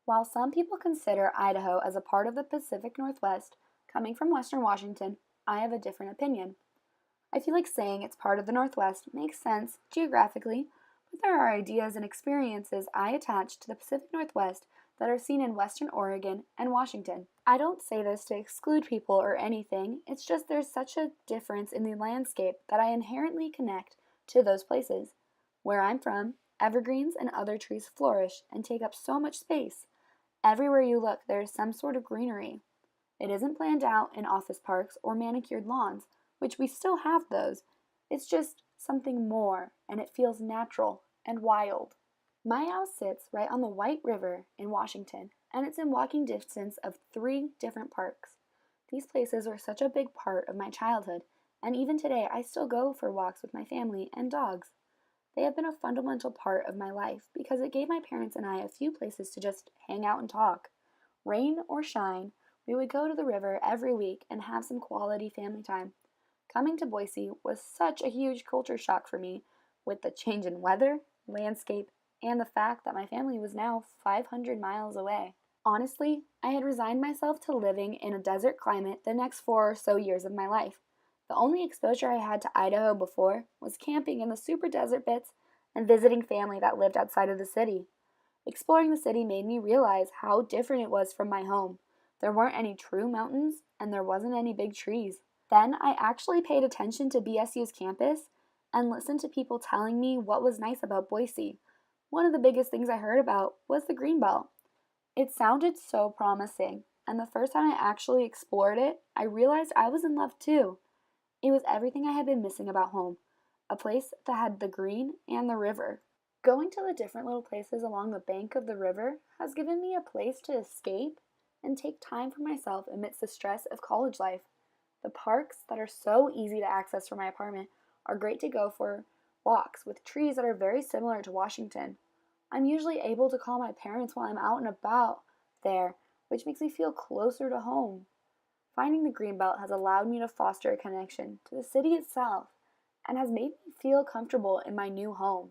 While some people consider Idaho as a part of the Pacific Northwest, coming from Western Washington, I have a different opinion. I feel like saying it's part of the Northwest makes sense geographically, but there are ideas and experiences I attach to the Pacific Northwest that are seen in Western Oregon and Washington. I don't say this to exclude people or anything, it's just there's such a difference in the landscape that I inherently connect to those places. Where I'm from, evergreens and other trees flourish and take up so much space. Everywhere you look, there is some sort of greenery. It isn't planned out in office parks or manicured lawns, which we still have those. It's just something more, and it feels natural and wild. My house sits right on the White River in Washington, and it's in walking distance of 3 different parks. These places were such a big part of my childhood, and even today I still go for walks with my family and dogs. They have been a fundamental part of my life because it gave my parents and I a few places to just hang out and talk. Rain or shine, we would go to the river every week and have some quality family time. Coming to Boise was such a huge culture shock for me, with the change in weather, landscape, and the fact that my family was now 500 miles away. Honestly, I had resigned myself to living in a desert climate the next 4 or so years of my life. The only exposure I had to Idaho before was camping in the super desert bits and visiting family that lived outside of the city. Exploring the city made me realize how different it was from my home. There weren't any true mountains, and there wasn't any big trees. Then I actually paid attention to BSU's campus and listened to people telling me what was nice about Boise. One of the biggest things I heard about was the Greenbelt. It sounded so promising, and the first time I actually explored it, I realized I was in love too. It was everything I had been missing about home, a place that had the green and the river. Going to the different little places along the bank of the river has given me a place to escape and take time for myself amidst the stress of college life. The parks that are so easy to access from my apartment are great to go for walks with trees that are very similar to Washington. I'm usually able to call my parents while I'm out and about there, which makes me feel closer to home. Finding the Greenbelt has allowed me to foster a connection to the city itself and has made me feel comfortable in my new home.